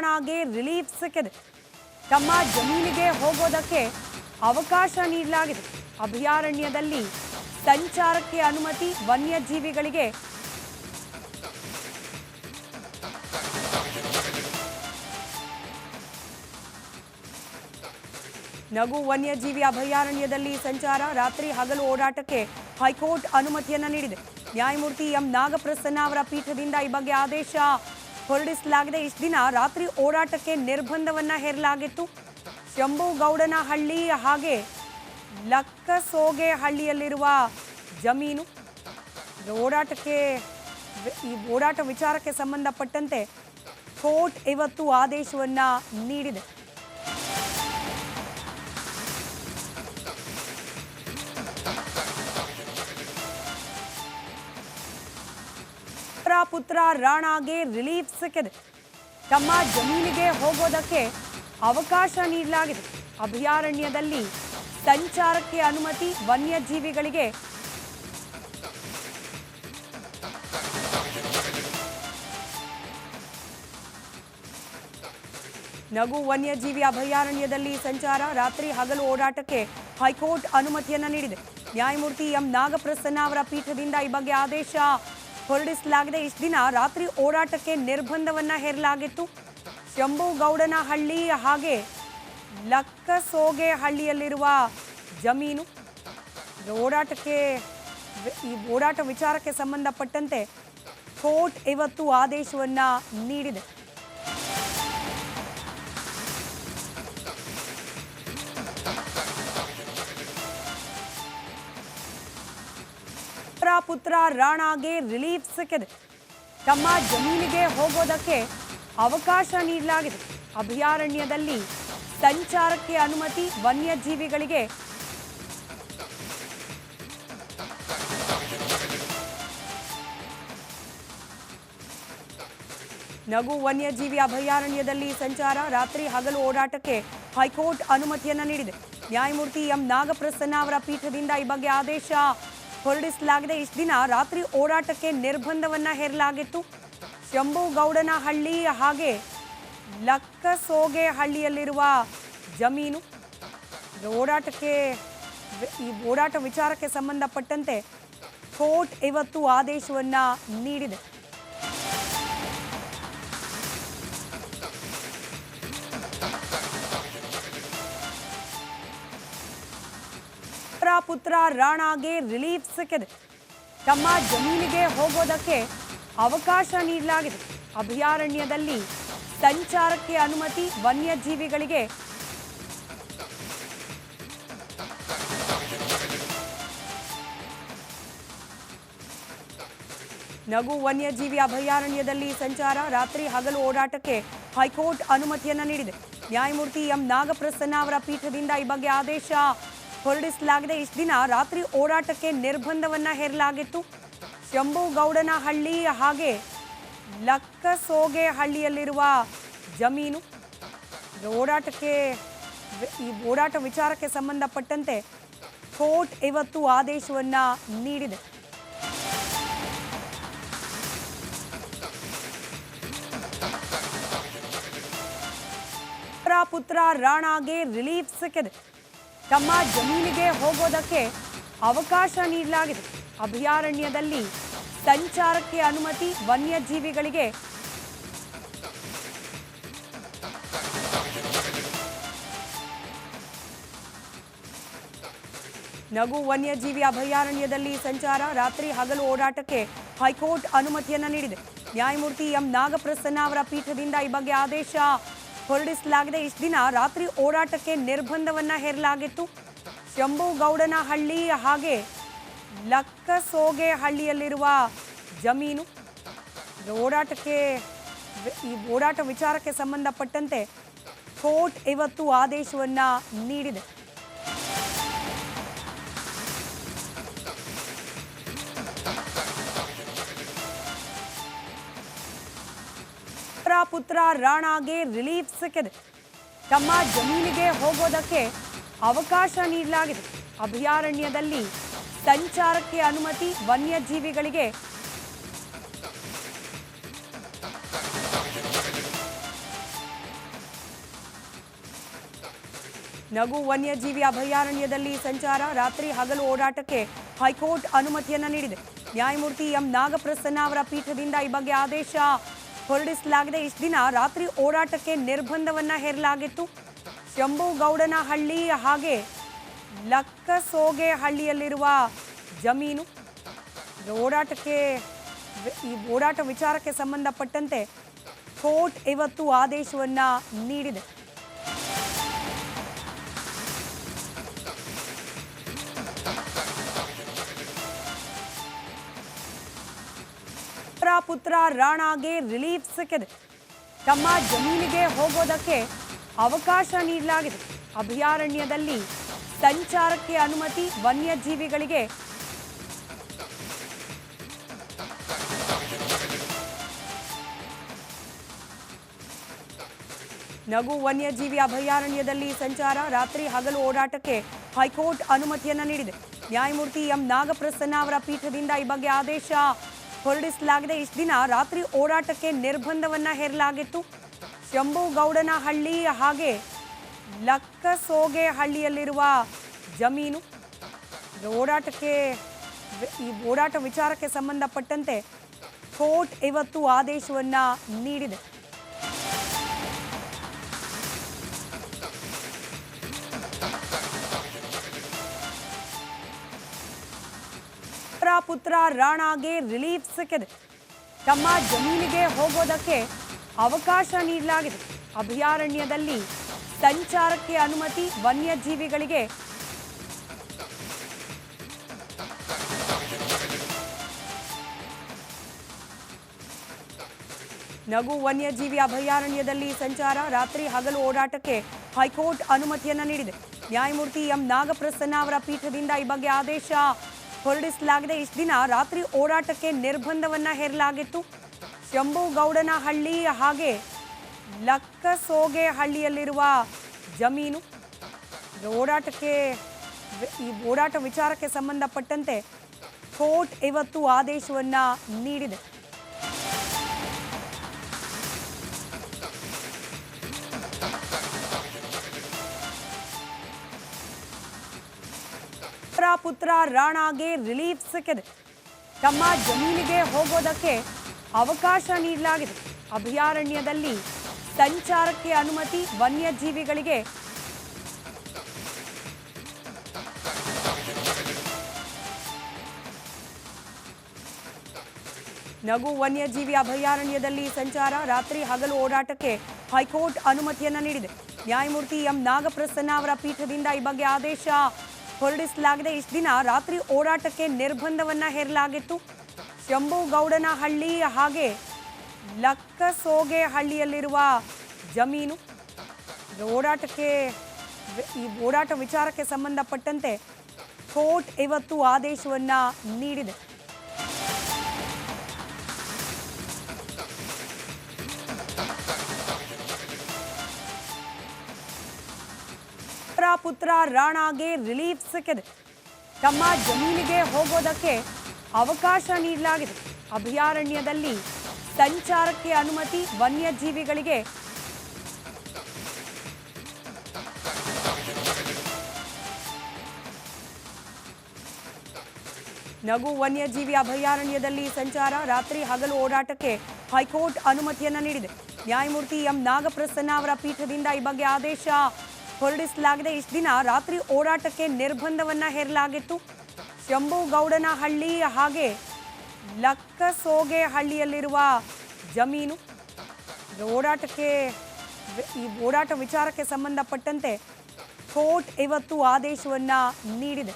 ರಾಣಾಗೆ relief ಸಿಕ್ಕಿದೆ. ತಮ್ಮ ಜಮೀನಿಗೆ ಹೋಗೋದಕ್ಕೆ ಅವಕಾಶ ನೀಡಲಾಗಿದೆ. ಅಭಯಾರಣ್ಯದಲ್ಲಿ ಸಂಚಾರಕ್ಕೆ ಅನುಮತಿ, ವನ್ಯಜೀವಿಗಳಿಗೆ ನಗು ವನ್ಯಜೀವಿ ಅಭಯಾರಣ್ಯದಲ್ಲಿ ಸಂಚಾರ, ರಾತ್ರಿ ಹಗಲು ಓಡಾಟಕ್ಕೆ ಹೈಕೋರ್ಟ್ ಅನುಮತಿಯನ್ನ ನೀಡಿದೆ. ನ್ಯಾಯಮೂರ್ತಿ ಎಂ ನಾಗಪ್ರಸನ್ನ ಅವರ ಪೀಠದಿಂದ ಈ ಬಗ್ಗೆ ಆದೇಶ ಹೊರಡಿಸಲಾಗಿದೆ. ಇಷ್ಟು ದಿನ ರಾತ್ರಿ ಓಡಾಟಕ್ಕೆ ನಿರ್ಬಂಧವನ್ನ ಹೇರಲಾಗಿತ್ತು. ಶಂಭುಗೌಡನಹಳ್ಳಿ ಹಾಗೆ ಲಕ್ಕಸೋಗೆಹಳ್ಳಿಯಲ್ಲಿರುವ ಜಮೀನು ಓಡಾಟ ವಿಚಾರಕ್ಕೆ ಸಂಬಂಧಪಟ್ಟಂತೆ ಕೋರ್ಟ್ ಇವತ್ತು ಆದೇಶವನ್ನ ನೀಡಿದೆ. ಪುತ್ರ ರಾಣಾಗೆ ರಿಲೀಫ್ ಸಿಕ್ಕಿದೆ. ತಮ್ಮ ಜಮೀನಿಗೆ ಹೋಗೋದಕ್ಕೆ ಅವಕಾಶ ನೀಡಲಾಗಿದೆ. ಅಭಯಾರಣ್ಯದಲ್ಲಿ ಸಂಚಾರಕ್ಕೆ ಅನುಮತಿ, ವನ್ಯಜೀವಿಗಳಿಗೆ ನಗು ವನ್ಯಜೀವಿ ಅಭಯಾರಣ್ಯದಲ್ಲಿ ಸಂಚಾರ, ರಾತ್ರಿ ಹಗಲು ಓಡಾಟಕ್ಕೆ ಹೈಕೋರ್ಟ್ ಅನುಮತಿಯನ್ನ ನೀಡಿದೆ. ನ್ಯಾಯಮೂರ್ತಿ ಎಂ ನಾಗಪ್ರಸನ್ನ ಅವರ ಪೀಠದಿಂದ ಈ ಬಗ್ಗೆ ಆದೇಶ ಹೊರಡಿಸಲಾಗಿದೆ. ಇಷ್ಟು ದಿನ ರಾತ್ರಿ ಓಡಾಟಕ್ಕೆ ನಿರ್ಬಂಧವನ್ನ ಹೇರಲಾಗಿತ್ತು. ಶಂಭುಗೌಡನಹಳ್ಳಿ ಹಾಗೆ ಲಕ್ಕಸೋಗೆಹಳ್ಳಿಯಲ್ಲಿರುವ ಜಮೀನು ಓಡಾಟ ವಿಚಾರಕ್ಕೆ ಸಂಬಂಧಪಟ್ಟಂತೆ ಕೋರ್ಟ್ ಇವತ್ತು ಆದೇಶವನ್ನ ನೀಡಿದೆ. ಪುತ್ರ ರಾಣಾಗೆ ರಿಲೀಫ್ ಸಿಕ್ಕಿದೆ. ತಮ್ಮ ಜಮೀನಿಗೆ ಹೋಗೋದಕ್ಕೆ ಅವಕಾಶ ನೀಡಲಾಗಿದೆ. ಅಭಯಾರಣ್ಯದಲ್ಲಿ ಸಂಚಾರಕ್ಕೆ ಅನುಮತಿ, ವನ್ಯಜೀವಿಗಳಿಗೆ ನಗು ವನ್ಯಜೀವಿ ಅಭಯಾರಣ್ಯದಲ್ಲಿ ಸಂಚಾರ, ರಾತ್ರಿ ಹಗಲು ಓಡಾಟಕ್ಕೆ ಹೈಕೋರ್ಟ್ ಅನುಮತಿಯನ್ನ ನೀಡಿದೆ. ನ್ಯಾಯಮೂರ್ತಿ ಎಂ ನಾಗಪ್ರಸನ್ನ ಅವರ ಪೀಠದಿಂದ ಈ ಬಗ್ಗೆ ಆದೇಶ ಹೊರಡಿಸಲಾಗಿದೆ. ಇಷ್ಟು ದಿನ ರಾತ್ರಿ ಓಡಾಟಕ್ಕೆ ನಿರ್ಬಂಧವನ್ನ ಹೇರಲಾಗಿತ್ತು. ಶಂಭುಗೌಡನಹಳ್ಳಿ ಹಾಗೆ ಲಕ್ಕಸೋಗೆಹಳ್ಳಿಯಲ್ಲಿರುವ ಜಮೀನು ಓಡಾಟ ವಿಚಾರಕ್ಕೆ ಸಂಬಂಧಪಟ್ಟಂತೆ ಕೋರ್ಟ್ ಇವತ್ತು ಆದೇಶವನ್ನ ನೀಡಿದೆ. ಪುತ್ರ ರಾಣಾಗೆ ರಿಲೀಫ್ ಸಿಕ್ಕಿದೆ. ತಮ್ಮ ಜಮೀನಿಗೆ ಹೋಗೋದಕ್ಕೆ ಅವಕಾಶ ನೀಡಲಾಗಿದೆ. ಅಭಯಾರಣ್ಯದಲ್ಲಿ ಸಂಚಾರಕ್ಕೆ ಅನುಮತಿ, ವನ್ಯಜೀವಿಗಳಿಗೆ ನಗು ವನ್ಯಜೀವಿ ಅಭಯಾರಣ್ಯದಲ್ಲಿ ಸಂಚಾರ, ರಾತ್ರಿ ಹಗಲು ಓಡಾಟಕ್ಕೆ ಹೈಕೋರ್ಟ್ ಅನುಮತಿಯನ್ನ ನೀಡಿದೆ. ನ್ಯಾಯಮೂರ್ತಿ ಎಂ ನಾಗಪ್ರಸನ್ನ ಅವರ ಪೀಠದಿಂದ ಈ ಬಗ್ಗೆ ಆದೇಶ ಹೊರಡಿಸಲಾಗಿದೆ. ಇಷ್ಟು ದಿನ ರಾತ್ರಿ ಓಡಾಟಕ್ಕೆ ನಿರ್ಬಂಧವನ್ನ ಹೇರಲಾಗಿತ್ತು. ಶಂಭುಗೌಡನಹಳ್ಳಿ ಹಾಗೆ ಲಕ್ಕಸೋಗೆಹಳ್ಳಿಯಲ್ಲಿರುವ ಜಮೀನು ಓಡಾಟ ವಿಚಾರಕ್ಕೆ ಸಂಬಂಧಪಟ್ಟಂತೆ ಕೋರ್ಟ್ ಇವತ್ತು ಆದೇಶವನ್ನ ನೀಡಿದೆ. ಪುತ್ರ ರಾಣಾಗೆ ರಿಲೀಫ್ ಸಿಕ್ಕಿದೆ. ತಮ್ಮ ಜಮೀನಿಗೆ ಹೋಗೋದಕ್ಕೆ ಅವಕಾಶ ನೀಡಲಾಗಿದೆ. ಅಭಯಾರಣ್ಯದಲ್ಲಿ ಸಂಚಾರಕ್ಕೆ ಅನುಮತಿ, ವನ್ಯಜೀವಿಗಳಿಗೆ ನಗು ವನ್ಯಜೀವಿ ಅಭಯಾರಣ್ಯದಲ್ಲಿ ಸಂಚಾರ, ರಾತ್ರಿ ಹಗಲು ಓಡಾಟಕ್ಕೆ ಹೈಕೋರ್ಟ್ ಅನುಮತಿಯನ್ನ ನೀಡಿದೆ. ನ್ಯಾಯಮೂರ್ತಿ ಎಂ ನಾಗಪ್ರಸನ್ನ ಅವರ ಪೀಠದಿಂದ ಈ ಬಗ್ಗೆ ಆದೇಶ ಹೊರಡಿಸಲಾಗಿದೆ. ಇಷ್ಟು ದಿನ ರಾತ್ರಿ ಓಡಾಟಕ್ಕೆ ನಿರ್ಬಂಧವನ್ನ ಹೇರಲಾಗಿತ್ತು. ಶಂಭುಗೌಡನಹಳ್ಳಿ ಹಾಗೆ ಲಕ್ಕಸೋಗೆಹಳ್ಳಿಯಲ್ಲಿರುವ ಜಮೀನು ಓಡಾಟ ವಿಚಾರಕ್ಕೆ ಸಂಬಂಧಪಟ್ಟಂತೆ ಕೋರ್ಟ್ ಇವತ್ತು ಆದೇಶವನ್ನ ನೀಡಿದೆ. ಪುತ್ರ ರಾಣಾಗೆ ರಿಲೀಫ್ ಸಿಕ್ಕಿದೆ. ತಮ್ಮ ಜಮೀನಿಗೆ ಹೋಗೋದಕ್ಕೆ ಅವಕಾಶ ನೀಡಲಾಗಿದೆ. ಅಭಯಾರಣ್ಯದಲ್ಲಿ ಸಂಚಾರಕ್ಕೆ ಅನುಮತಿ, ವನ್ಯಜೀವಿಗಳಿಗೆ ನಗು ವನ್ಯಜೀವಿ ಅಭಯಾರಣ್ಯದಲ್ಲಿ ಸಂಚಾರ ರಾತ್ರಿ ಹಗಲು ಓಡಾಟಕ್ಕೆ ಹೈಕೋರ್ಟ್ ಅನುಮತಿಯನ್ನ ನೀಡಿದೆ. ನ್ಯಾಯಮೂರ್ತಿ ಎಂ ನಾಗಪ್ರಸನ್ನ ಅವರ ಪೀಠದಿಂದ ಈ ಬಗ್ಗೆ ಆದೇಶ ಹೊರಡಿಸಲಾಗಿದೆ. ಇಷ್ಟು ದಿನ ರಾತ್ರಿ ಓಡಾಟಕ್ಕೆ ನಿರ್ಬಂಧವನ್ನ ಹೇರಲಾಗಿತ್ತು. ಶಂಭುಗೌಡನಹಳ್ಳಿ ಹಾಗೆ ಲಕ್ಕಸೋಗೆಹಳ್ಳಿಯಲ್ಲಿರುವ ಜಮೀನು ಓಡಾಟ ವಿಚಾರಕ್ಕೆ ಸಂಬಂಧಪಟ್ಟಂತೆ ಕೋರ್ಟ್ ಇವತ್ತು ಆದೇಶವನ್ನ ನೀಡಿದೆ. ಪುತ್ರ ರಾಣಾಗೆ ರಿಲೀಫ್ ಸಿಕ್ಕಿದೆ. ತಮ್ಮ ಜಮೀನಿಗೆ ಹೋಗೋದಕ್ಕೆ ಅವಕಾಶ ನೀಡಲಾಗಿದೆ. ಅಭಯಾರಣ್ಯದಲ್ಲಿ ಸಂಚಾರಕ್ಕೆ ಅನುಮತಿ, ವನ್ಯಜೀವಿಗಳಿಗೆ ನಗು ವನ್ಯಜೀವಿ ಅಭಯಾರಣ್ಯದಲ್ಲಿ ಸಂಚಾರ ರಾತ್ರಿ ಹಗಲು ಓಡಾಟಕ್ಕೆ ಹೈಕೋರ್ಟ್ ಅನುಮತಿಯನ್ನ ನೀಡಿದೆ. ನ್ಯಾಯಮೂರ್ತಿ ಎಂ ನಾಗಪ್ರಸನ್ನ ಅವರ ಪೀಠದಿಂದ ಈ ಬಗ್ಗೆ ಆದೇಶ ಹೊರಡಿಸಲಾಗಿದೆ. ಇಷ್ಟು ದಿನ ರಾತ್ರಿ ಓಡಾಟಕ್ಕೆ ನಿರ್ಬಂಧವನ್ನ ಹೇರಲಾಗಿತ್ತು. ಶಂಭುಗೌಡನಹಳ್ಳಿ ಹಾಗೆ ಲಕ್ಕಸೋಗೆಹಳ್ಳಿಯಲ್ಲಿರುವ ಜಮೀನು ಓಡಾಟ ವಿಚಾರಕ್ಕೆ ಸಂಬಂಧಪಟ್ಟಂತೆ ಕೋರ್ಟ್ ಇವತ್ತು ಆದೇಶವನ್ನ ನೀಡಿದೆ. ಪುತ್ರ ರಾಣಾಗೆ ರಿಲೀಫ್ ಸಿಕ್ಕಿದೆ. ತಮ್ಮ ಜಮೀನಿಗೆ ಹೋಗೋದಕ್ಕೆ ಅವಕಾಶ ನೀಡಲಾಗಿದೆ. ಅಭಯಾರಣ್ಯದಲ್ಲಿ ಸಂಚಾರಕ್ಕೆ ಅನುಮತಿ, ವನ್ಯಜೀವಿಗಳಿಗೆ ನಗು ವನ್ಯಜೀವಿ ಅಭಯಾರಣ್ಯದಲ್ಲಿ ಸಂಚಾರ ರಾತ್ರಿ ಹಗಲು ಓಡಾಟಕ್ಕೆ ಹೈಕೋರ್ಟ್ ಅನುಮತಿಯನ್ನ ನೀಡಿದೆ. ನ್ಯಾಯಮೂರ್ತಿ ಎಂ ನಾಗಪ್ರಸನ್ನ ಅವರ ಪೀಠದಿಂದ ಈ ಬಗ್ಗೆ ಆದೇಶ ಹೊರಡಿಸಲಾಗಿದೆ. ಇಷ್ಟು ದಿನ ರಾತ್ರಿ ಓಡಾಟಕ್ಕೆ ನಿರ್ಬಂಧವನ್ನ ಹೇರಲಾಗಿತ್ತು. ಶಂಭುಗೌಡನಹಳ್ಳಿ ಹಾಗೆ ಲಕ್ಕಸೋಗೆಹಳ್ಳಿಯಲ್ಲಿರುವ ಜಮೀನು ಓಡಾಟ ವಿಚಾರಕ್ಕೆ ಸಂಬಂಧಪಟ್ಟಂತೆ ಕೋರ್ಟ್ ಇವತ್ತು ಆದೇಶವನ್ನ ನೀಡಿದೆ. ಪುತ್ರ ರಾಣಾಗೆ ರಿಲೀಫ್ ಸಿಕ್ಕಿದೆ. ತಮ್ಮ ಜಮೀನಿಗೆ ಹೋಗೋದಕ್ಕೆ ಅವಕಾಶ ನೀಡಲಾಗಿದೆ. ಅಭಯಾರಣ್ಯದಲ್ಲಿ ಸಂಚಾರಕ್ಕೆ ಅನುಮತಿ, ವನ್ಯಜೀವಿಗಳಿಗೆ ನಗು ವನ್ಯಜೀವಿ ಅಭಯಾರಣ್ಯದಲ್ಲಿ ಸಂಚಾರ ರಾತ್ರಿ ಹಗಲು ಓಡಾಟಕ್ಕೆ ಹೈಕೋರ್ಟ್ ಅನುಮತಿಯನ್ನ ನೀಡಿದೆ. ನ್ಯಾಯಮೂರ್ತಿ ಎಂ ನಾಗಪ್ರಸನ್ನ ಅವರ ಪೀಠದಿಂದ ಈ ಬಗ್ಗೆ ಆದೇಶ ಹೊರಡಿಸಲಾಗಿದೆ. ಇಷ್ಟು ದಿನ ರಾತ್ರಿ ಓಡಾಟಕ್ಕೆ ನಿರ್ಬಂಧವನ್ನ ಹೇರಲಾಗಿತ್ತು. ಶಂಭುಗೌಡನಹಳ್ಳಿ ಹಾಗೆ ಲಕ್ಕಸೋಗೆಹಳ್ಳಿಯಲ್ಲಿರುವ ಜಮೀನು ಓಡಾಟ ವಿಚಾರಕ್ಕೆ ಸಂಬಂಧಪಟ್ಟಂತೆ ಕೋರ್ಟ್ ಇವತ್ತು ಆದೇಶವನ್ನ ನೀಡಿದೆ. ಪುತ್ರ ರಾಣಾಗೆ ರಿಲೀಫ್ ಸಿಕ್ಕಿದೆ. ತಮ್ಮ ಜಮೀನಿಗೆ ಹೋಗೋದಕ್ಕೆ ಅವಕಾಶ ನೀಡಲಾಗಿದೆ. ಅಭಯಾರಣ್ಯದಲ್ಲಿ ಸಂಚಾರಕ್ಕೆ ಅನುಮತಿ, ವನ್ಯಜೀವಿಗಳಿಗೆ ನಗು ವನ್ಯಜೀವಿ ಅಭಯಾರಣ್ಯದಲ್ಲಿ ಸಂಚಾರ ರಾತ್ರಿ ಹಗಲು ಓಡಾಟಕ್ಕೆ ಹೈಕೋರ್ಟ್ ಅನುಮತಿಯನ್ನ ನೀಡಿದೆ. ನ್ಯಾಯಮೂರ್ತಿ ಎಂ ನಾಗಪ್ರಸನ್ನ ಅವರ ಪೀಠದಿಂದ ಈ ಬಗ್ಗೆ ಆದೇಶ ಹೊರಡಿಸಲಾಗಿದೆ. ಇಷ್ಟು ದಿನ ರಾತ್ರಿ ಓಡಾಟಕ್ಕೆ ನಿರ್ಬಂಧವನ್ನ ಹೇರಲಾಗಿತ್ತು. ಶಂಭುಗೌಡನಹಳ್ಳಿ ಹಾಗೆ ಲಕ್ಕಸೋಗೆಹಳ್ಳಿಯಲ್ಲಿರುವ ಜಮೀನು ಓಡಾಟ ವಿಚಾರಕ್ಕೆ ಸಂಬಂಧಪಟ್ಟಂತೆ ಕೋರ್ಟ್ ಇವತ್ತು ಆದೇಶವನ್ನ ನೀಡಿದೆ.